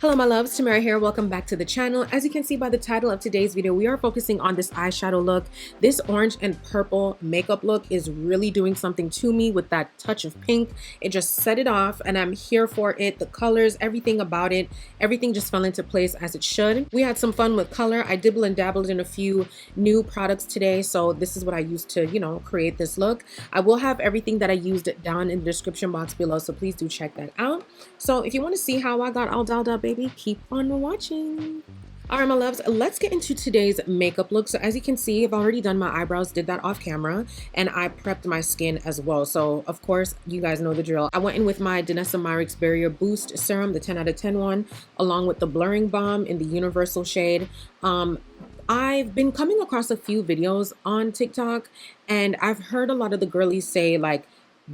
Hello my loves, Tamara here. Welcome back to the channel. As you can see by the title of today's video, we are focusing on this eyeshadow look. This orange and purple makeup look is really doing something to me with that touch of pink. It just set it off and I'm here for it. The colors, everything about it, everything just fell into place as it should. We had some fun with color. I dibbled and dabbled in a few new products today, so this is what I used to, create this look. I will have everything that I used down in the description box below, so please do check that out. So if you want to see how I got all dolled up, baby, keep on watching. All right, my loves, let's get into today's makeup look. So as you can see, I've already done my eyebrows, did that off camera, and I prepped my skin as well. So of course, you guys know the drill. I went in with my Danessa Myricks Barrier Boost Serum, the 10 out of 10 one, along with the Blurring Balm in the Universal shade. I've been coming across a few videos on TikTok, and I've heard a lot of the girlies say, like,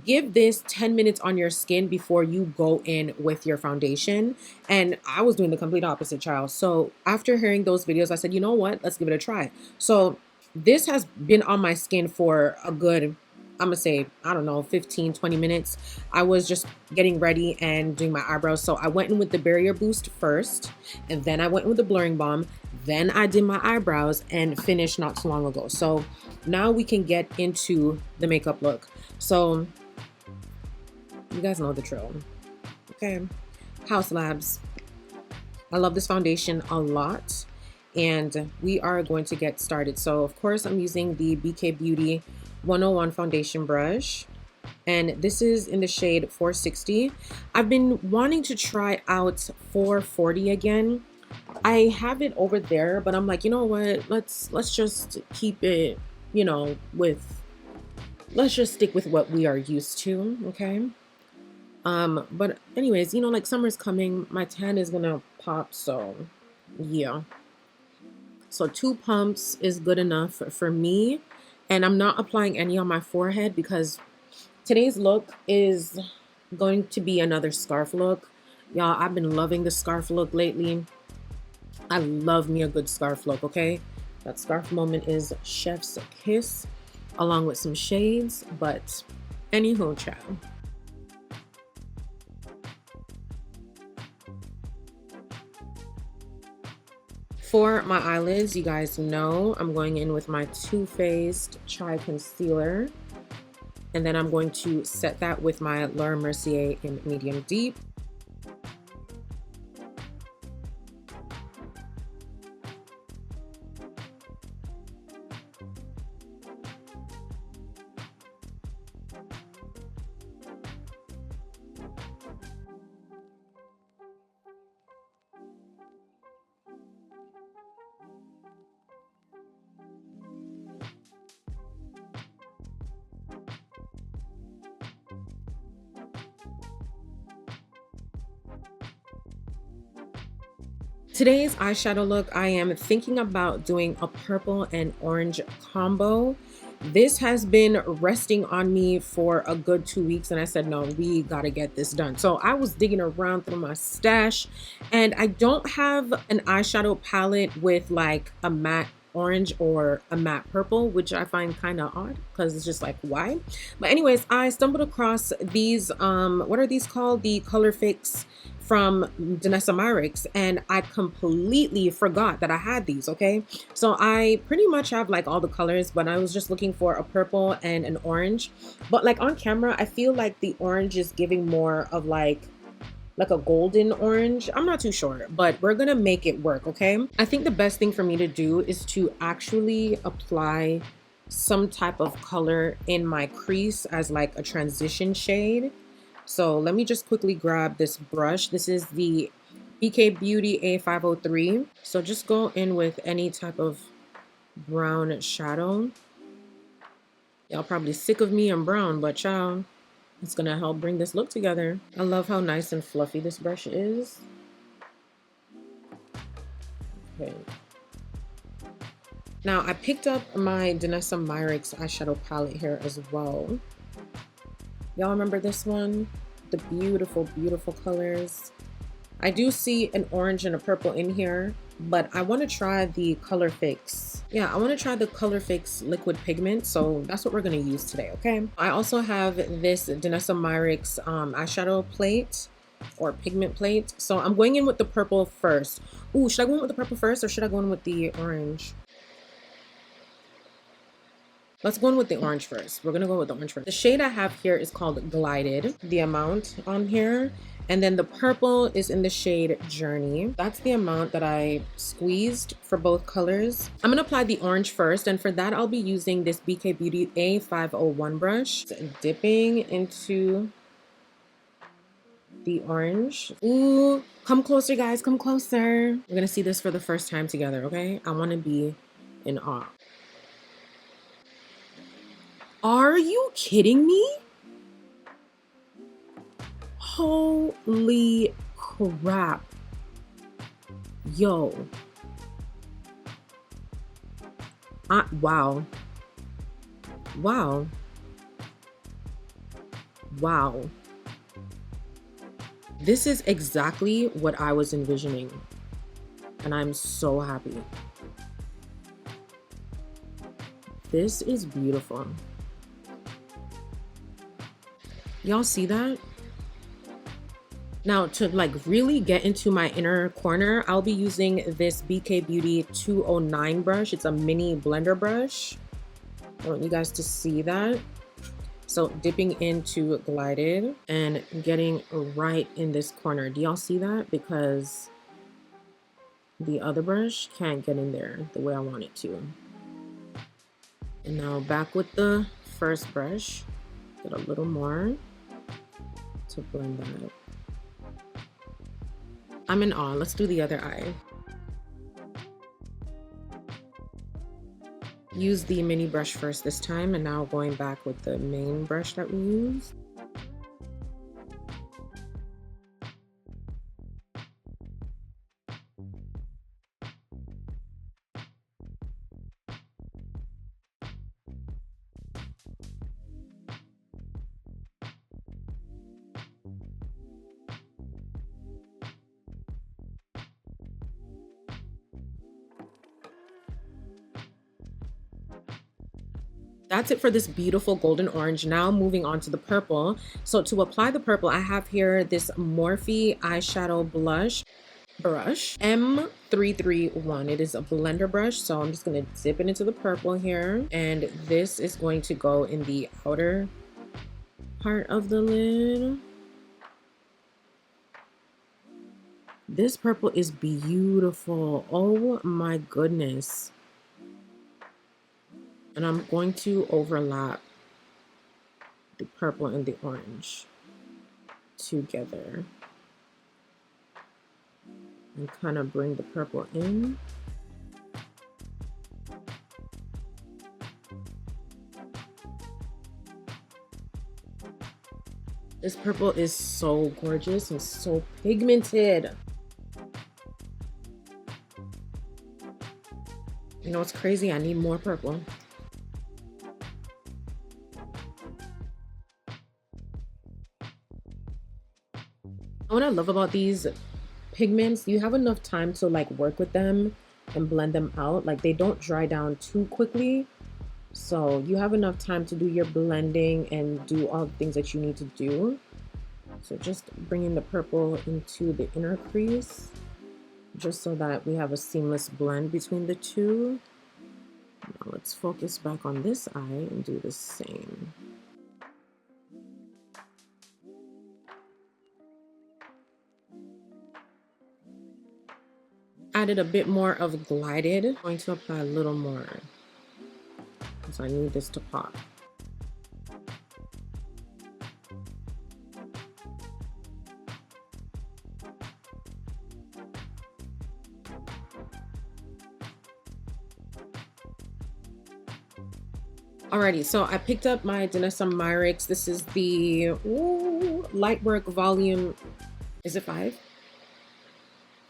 give this 10 minutes on your skin before you go in with your foundation. And I was doing the complete opposite, child. So after hearing those videos, I said, you know what, let's give it a try. So this has been on my skin for a good, I'm gonna say, I don't know, 15-20 minutes. I was just getting ready and doing my eyebrows. So I went in with the Barrier Boost first, and then I went in with the Blurring Balm. Then I did my eyebrows and finished not too long ago. So now we can get into the makeup look. So you guys know the drill. Okay, House Labs. I love this foundation a lot, and we are going to get started. So of course I'm using the BK Beauty 101 foundation brush, and this is in the shade 460. I've been wanting to try out 440 again. I have it over there, but I'm like, you know what, let's just keep it, let's just stick with what we are used to. Okay. But anyways, like summer's coming, my tan is gonna pop, so yeah. So 2 pumps is good enough for me, and I'm not applying any on my forehead because today's look is going to be another scarf look. Y'all, I've been loving the scarf look lately. I love me a good scarf look, okay? That scarf moment is chef's kiss, along with some shades, but anywho, child. For my eyelids, you guys know I'm going in with my Too Faced Chai Concealer, and then I'm going to set that with my Laura Mercier in Medium Deep. Today's eyeshadow look, I am thinking about doing a purple and orange combo. This has been resting on me for a good 2 weeks, and I said, no, we gotta get this done. So I was digging around through my stash, and I don't have an eyeshadow palette with like a matte orange or a matte purple, which I find kind of odd because it's just like, why? But anyways, I stumbled across these, what are these called? The Color Fix from Danessa Myricks, and I completely forgot that I had these. Okay, so I pretty much have like all the colors, but I was just looking for a purple and an orange. But like on camera, I feel like the orange is giving more of like a golden orange. I'm not too sure, but we're gonna make it work. Okay, I think the best thing for me to do is to actually apply some type of color in my crease as like a transition shade. So let me just quickly grab this brush. This is the BK Beauty A503. So just go in with any type of brown shadow. Y'all probably sick of me and brown, but y'all, it's gonna help bring this look together. I love how nice and fluffy this brush is. Okay. Now I picked up my Danessa Myricks eyeshadow palette here as well. Y'all remember this one? The beautiful, beautiful colors. I do see an orange and a purple in here, but I want to try the Color Fix. Yeah, I want to try the Color Fix liquid pigment, so that's what we're going to use today, okay? I also have this Danessa Myricks eyeshadow plate. or pigment plate. So I'm going in with the purple first. Ooh, should I go in with the purple first or should I go in with the orange? Let's go in with the orange first. We're gonna go with the orange first. The shade I have here is called Glided, the amount on here. And then the purple is in the shade Journey. That's the amount that I squeezed for both colors. I'm gonna apply the orange first, and for that I'll be using this BK Beauty A501 brush. So dipping into the orange. Ooh, come closer guys, come closer. We're gonna see this for the first time together, okay? I wanna be in awe. Are you kidding me? Holy crap. Yo. Wow. Wow. Wow. This is exactly what I was envisioning. And I'm so happy. This is beautiful. Y'all see that? Now to like really get into my inner corner, I'll be using this BK Beauty 209 brush. It's a mini blender brush. I want you guys to see that. So dipping into Glided and getting right in this corner. Do y'all see that? Because the other brush can't get in there the way I want it to. And now back with the first brush. Get a little more to blend that. I'm in awe. Let's do the other eye. Use the mini brush first this time, and now going back with the main brush that we used. That's it for this beautiful golden orange. Now moving on to the purple. So to apply the purple, I have here this Morphe eyeshadow blush brush, M331. It is a blender brush, so I'm just gonna dip it into the purple here, and this is going to go in the outer part of the lid. This purple is beautiful. Oh my goodness. And I'm going to overlap the purple and the orange together and kind of bring the purple in. This purple is so gorgeous and so pigmented. You know what's crazy? I need more purple. What I love about these pigments, you have enough time to like work with them and blend them out. Like they don't dry down too quickly. So you have enough time to do your blending and do all the things that you need to do. So just bringing the purple into the inner crease, just so that we have a seamless blend between the two. Now let's focus back on this eye and do the same. Added a bit more of Glided. I'm going to apply a little more because I need this to pop. Alrighty, so I picked up my Danessa Myricks. This is the Lightwork volume, is it 5?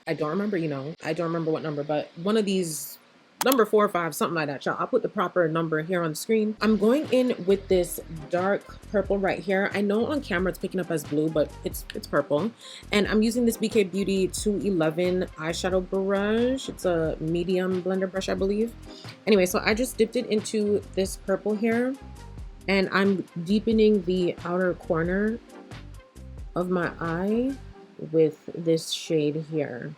I don't remember, you know, I don't remember what number, but one of these, number 4 or 5, something like that, y'all. I'll put the proper number here on the screen. I'm going in with this dark purple right here. I know on camera it's picking up as blue, but it's purple. And I'm using this BK Beauty 211 eyeshadow brush. It's a medium blender brush, I believe. Anyway, so I just dipped it into this purple here, and I'm deepening the outer corner of my eye with this shade here.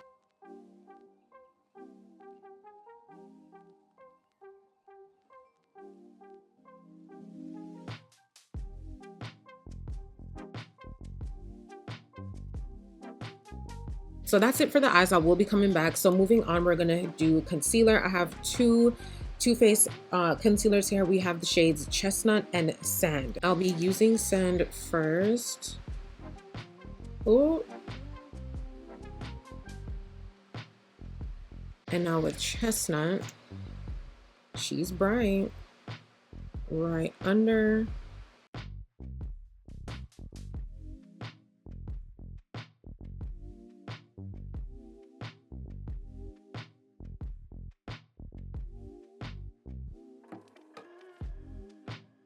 So that's it for the eyes. I will be coming back. So moving on, we're gonna do concealer. I have two Too Faced concealers here. We have the shades Chestnut and Sand. I'll be using Sand first. Ooh. And now with Chestnut, she's bright. Right under.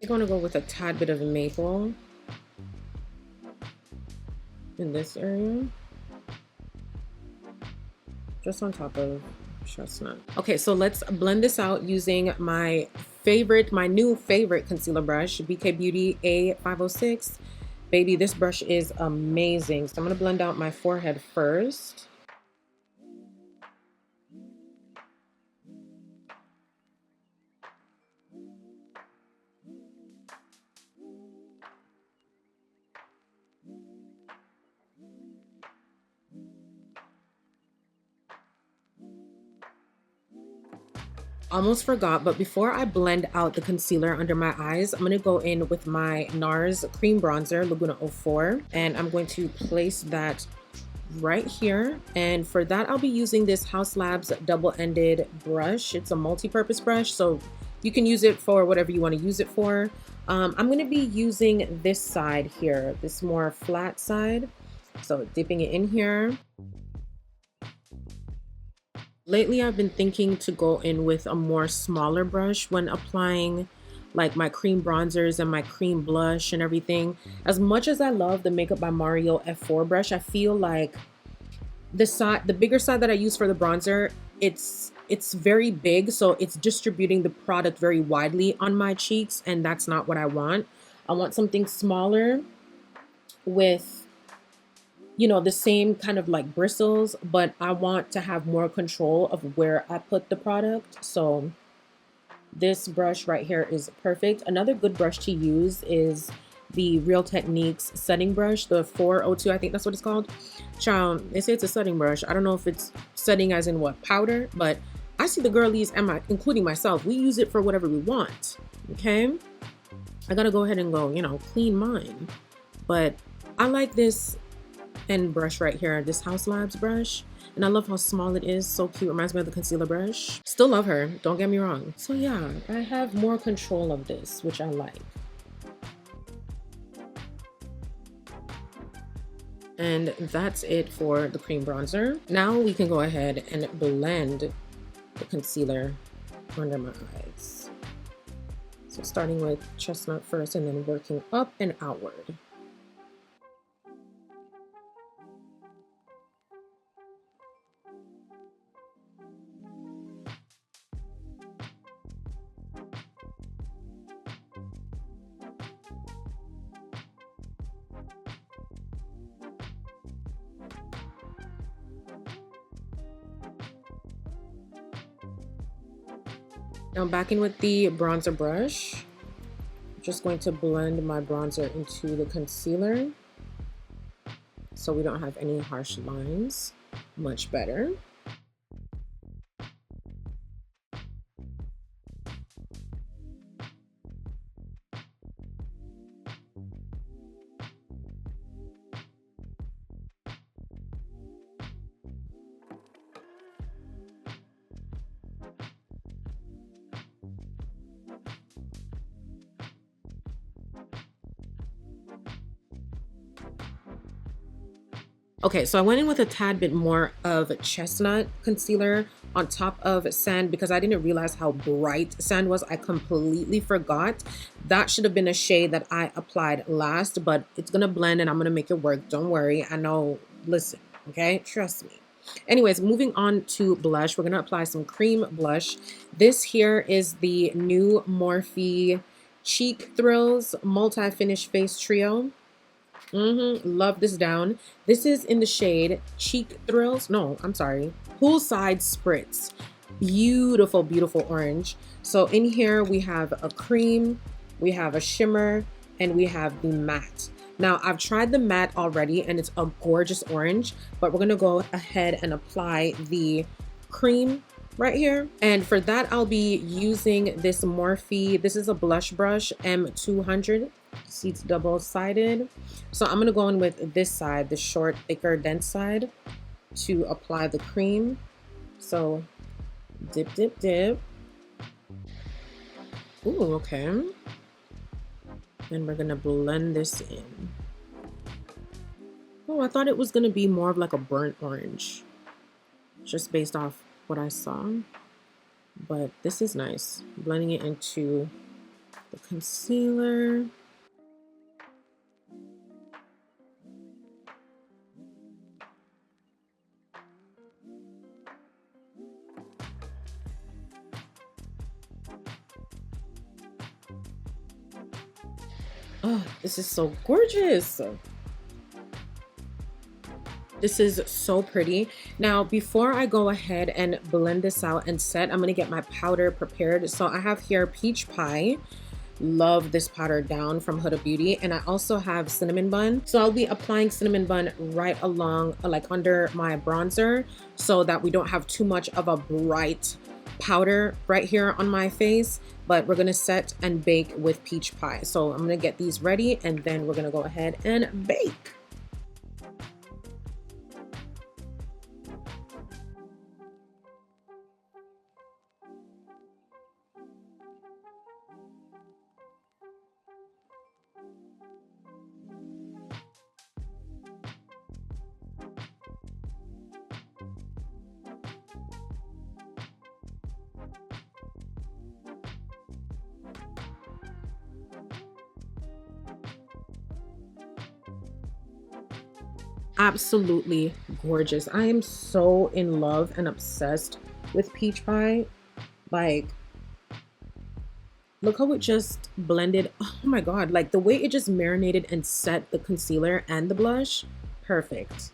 I'm going to go with a tad bit of maple in this area, just on top of Chestnut. Okay, so let's blend this out using my new favorite concealer brush, BK Beauty A506. Baby, this brush is amazing. So I'm going to blend out my forehead first. Almost forgot, but before I blend out the concealer under my eyes, I'm going to go in with my NARS cream bronzer, Laguna 04, and I'm going to place that right here. And for that, I'll be using this Haus Labs double-ended brush. It's a multi-purpose brush, so you can use it for whatever you want to use it for. I'm going to be using this side here, this more flat side. So dipping it in here. Lately, I've been thinking to go in with a more smaller brush when applying like my cream bronzers and my cream blush and everything. As much as I love the Makeup by Mario F4 brush, I feel like the bigger side that I use for the bronzer, it's very big, so it's distributing the product very widely on my cheeks, and that's not what I want. I want something smaller with, you know, the same kind of like bristles, but I want to have more control of where I put the product. So this brush right here is perfect. Another good brush to use is the Real Techniques setting brush, the 402, I think that's what it's called. Child, they say it's a setting brush. I don't know if it's setting as in what, powder, but I see the girlies, including myself, we use it for whatever we want, okay? I gotta go ahead and go, you know, clean mine. But I like this end brush right here, this Haus Labs brush, and I love how small it is. So cute. Reminds me of the concealer brush. Still love her, don't get me wrong. So yeah, I have more control of this, which I like. And that's it for the cream bronzer. Now we can go ahead and blend the concealer under my eyes. So starting with Chestnut first and then working up and outward. Now back in with the bronzer brush. I'm just going to blend my bronzer into the concealer so we don't have any harsh lines. Much better. Okay, so I went in with a tad bit more of Chestnut concealer on top of Sand because I didn't realize how bright Sand was. I completely forgot. That should have been a shade that I applied last, but it's gonna blend and I'm gonna make it work. Don't worry, I know, listen, okay? Trust me. Anyways, moving on to blush, we're gonna apply some cream blush. This here is the new Morphe Cheek Thrills Multi-Finish Face Trio. Love this down. This is in the shade Cheek Thrills. No, I'm sorry. Poolside Spritz. Beautiful, beautiful orange. So in here we have a cream, we have a shimmer, and we have the matte. Now I've tried the matte already and it's a gorgeous orange, but we're gonna go ahead and apply the cream right here. And for that, I'll be using this Morphe. This is a blush brush M200. See, it's double-sided. So I'm gonna go in with this side, the short, thicker, dense side, to apply the cream. So dip, dip, dip. Ooh, okay. And we're gonna blend this in. Oh, I thought it was gonna be more of like a burnt orange, just based off what I saw. But this is nice. Blending it into the concealer. Oh, this is so gorgeous. This is so pretty. Now, before I go ahead and blend this out and set, I'm gonna get my powder prepared. So I have here Peach Pie. Love this powder down from Huda Beauty. And I also have Cinnamon Bun. So I'll be applying Cinnamon Bun right along, like under my bronzer, so that we don't have too much of a bright powder right here on my face. But we're gonna set and bake with Peach Pie. So I'm gonna get these ready and then we're gonna go ahead and bake. Absolutely gorgeous. I am so in love and obsessed with Peach Pie. Like, look how it just blended. Oh my god, like the way it just marinated and set the concealer and the blush. Perfect.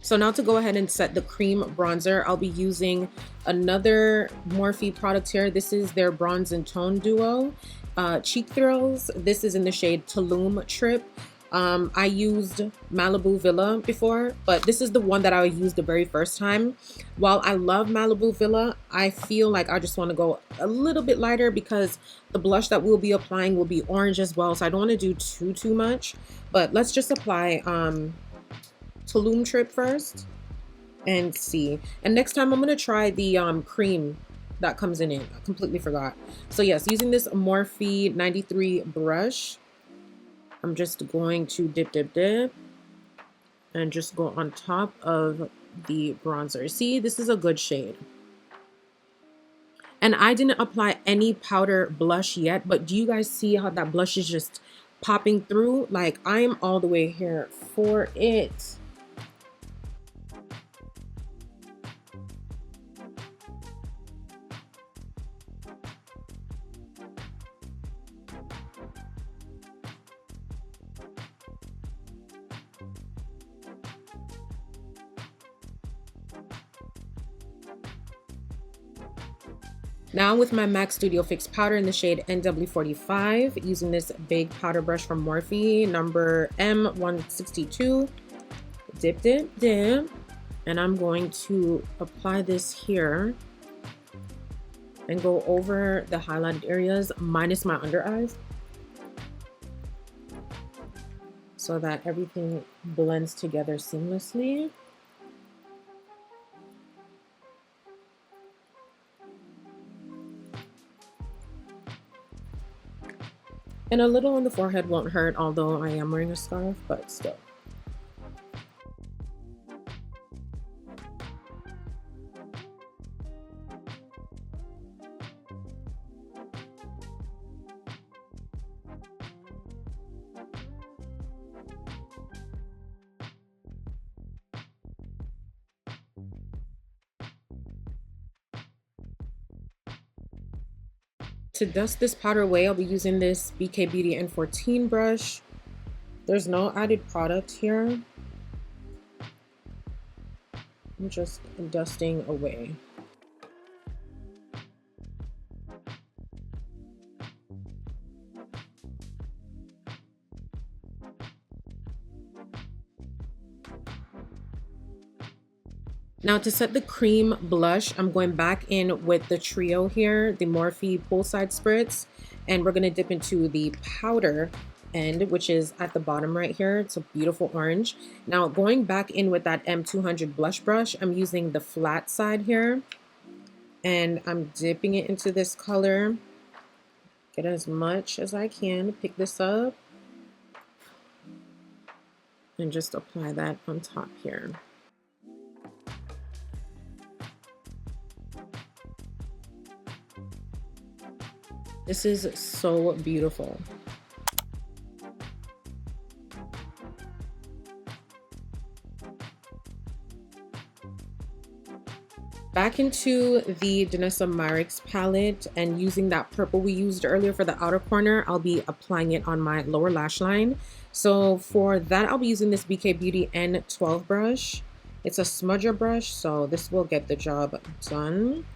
So now to go ahead and set the cream bronzer, I'll be using another Morphe product here. This is their Bronze and Tone Duo Cheek Thrills. This is in the shade Tulum Trip. I used Malibu Villa before, but this is the one that I used the very first time. While I love Malibu Villa, I feel like I just want to go a little bit lighter because the blush that we'll be applying will be orange as well. So I don't want to do too much, but let's just apply Tulum Trip first and see. And next time I'm gonna try the cream that comes in it. I completely forgot. So yes, using this Morphe 93 brush, I'm just going to dip and just go on top of the bronzer. See, this is a good shade. And I didn't apply any powder blush yet, but do you guys see how that blush is just popping through? Like, I am all the way here for it. Now with my MAC Studio Fix powder in the shade NW45, using this big powder brush from Morphe, number M162. dip, dip, dip. And I'm going to apply this here and go over the highlighted areas minus my under eyes so that everything blends together seamlessly. And a little on the forehead won't hurt, although I am wearing a scarf, but still. To dust this powder away, I'll be using this BK Beauty N14 brush. There's no added product here. I'm just dusting away. Now to set the cream blush, I'm going back in with the trio here, the Morphe Poolside Spritz, and we're gonna dip into the powder end, which is at the bottom right here. It's a beautiful orange. Now going back in with that M200 blush brush, I'm using the flat side here, and I'm dipping it into this color. Get as much as I can, pick this up, and just apply that on top here. This is so beautiful. Back into the Danessa Myricks palette, and using that purple we used earlier for the outer corner, I'll be applying it on my lower lash line. So for that, I'll be using this BK Beauty N12 brush. It's a smudger brush, so this will get the job done.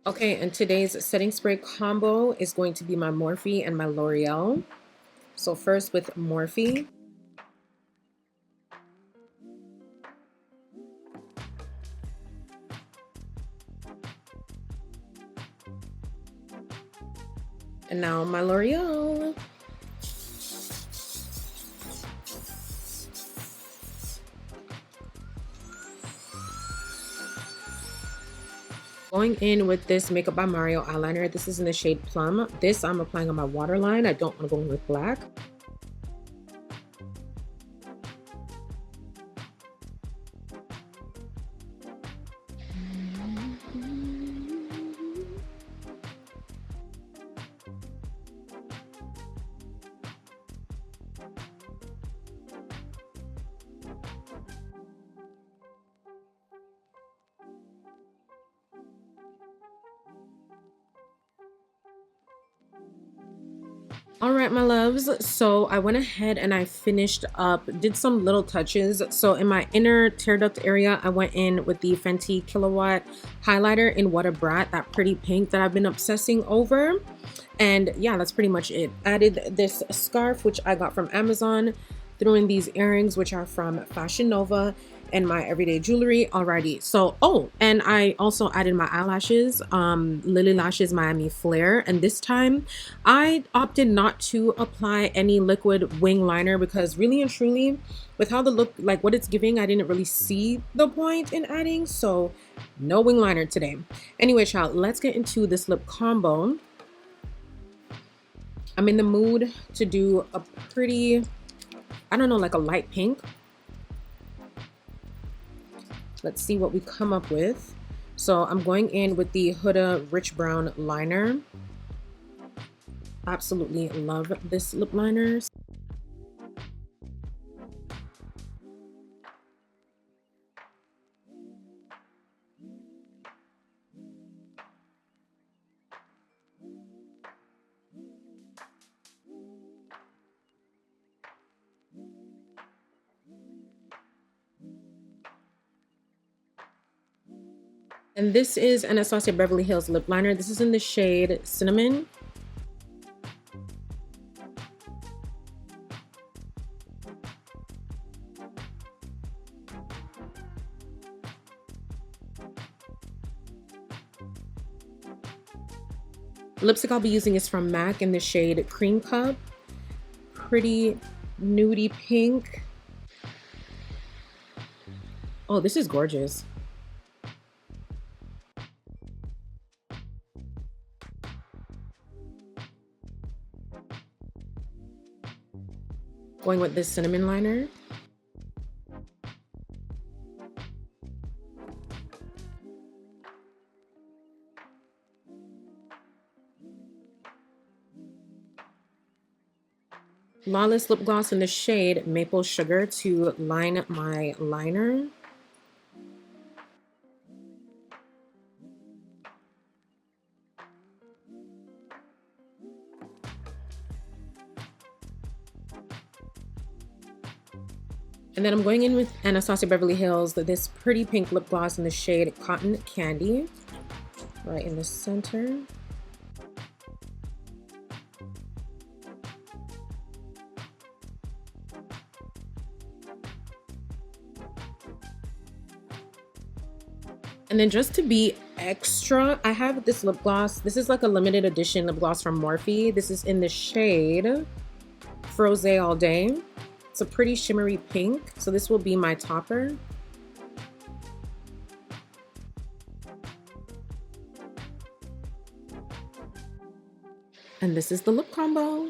Okay, and today's setting spray combo is going to be my Morphe and my L'Oreal. So first with Morphe. And now my L'Oreal. Going in with this Makeup by Mario eyeliner. This is in the shade Plum. This I'm applying on my waterline. I don't want to go in with black. All right, my loves, so I went ahead and I finished up, did some little touches. So in my inner tear duct area, I went in with the Fenty Kilowatt highlighter in What a Brat, that pretty pink that I've been obsessing over. And yeah, that's pretty much it. Added this scarf, which I got from Amazon, threw in these earrings, which are from Fashion Nova, and my everyday jewelry already. So, oh, and I also added my eyelashes, Lilly Lashes Miami Flare. And this time I opted not to apply any liquid wing liner because really and truly, with how the look, like what it's giving, I didn't really see the point in adding. So no wing liner today. Anyway, child, let's get into this lip combo. I'm in the mood to do a pretty, I don't know, like a light pink. Let's see what we come up with. So I'm going in with the Huda Rich Brown liner. Absolutely love this lip liner. And this is Anastasia Beverly Hills lip liner. This is in the shade Cinnamon. The lipstick I'll be using is from MAC in the shade Cream Cup. Pretty nudie pink. Oh, this is gorgeous. Going with this cinnamon liner. Flawless lip gloss in the shade Maple Sugar to line my liner. And then I'm going in with Anastasia Beverly Hills, this pretty pink lip gloss in the shade Cotton Candy, right in the center. And then just to be extra, I have this lip gloss. This is like a limited edition lip gloss from Morphe. This is in the shade Frosé All Day. It's a pretty shimmery pink. So this will be my topper. And this is the lip combo.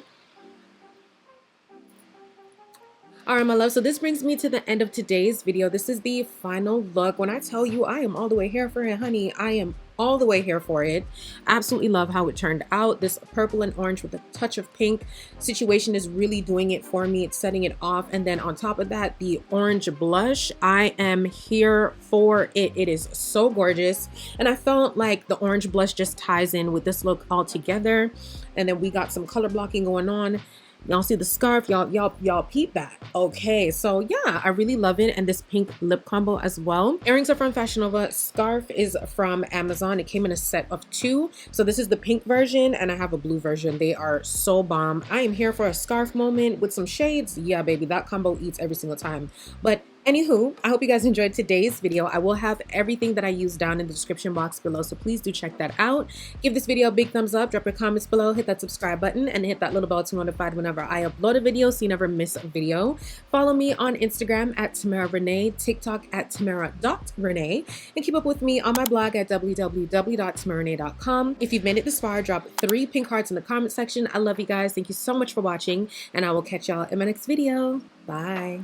All right, my love, so this brings me to the end of today's video. This is the final look. When I tell you I am all the way here for it, honey, I am all the way here for it. Absolutely love how it turned out. This purple and orange with a touch of pink situation is really doing it for me. It's setting it off. And then on top of that, the orange blush, I am here for it. It is so gorgeous. And I felt like the orange blush just ties in with this look all together. And then we got some color blocking going on. Y'all see the scarf, y'all peep that. Okay, so yeah, I really love it. And this pink lip combo as well. Earrings are from Fashion Nova. Scarf is from Amazon. It came in a set of 2. So this is the pink version and I have a blue version. They are so bomb. I am here for a scarf moment with some shades. Yeah, baby, that combo eats every single time. But anywho, I hope you guys enjoyed today's video. I will have everything that I use down in the description box below, so please do check that out. Give this video a big thumbs up, drop your comments below, hit that subscribe button, and hit that little bell to be notified whenever I upload a video so you never miss a video. Follow me on Instagram at Tamara Renaye, TikTok at Tamara.Renaye, and keep up with me on my blog at www.tamararenaye.com. If you've made it this far, drop 3 pink hearts in the comment section. I love you guys. Thank you so much for watching, and I will catch y'all in my next video. Bye.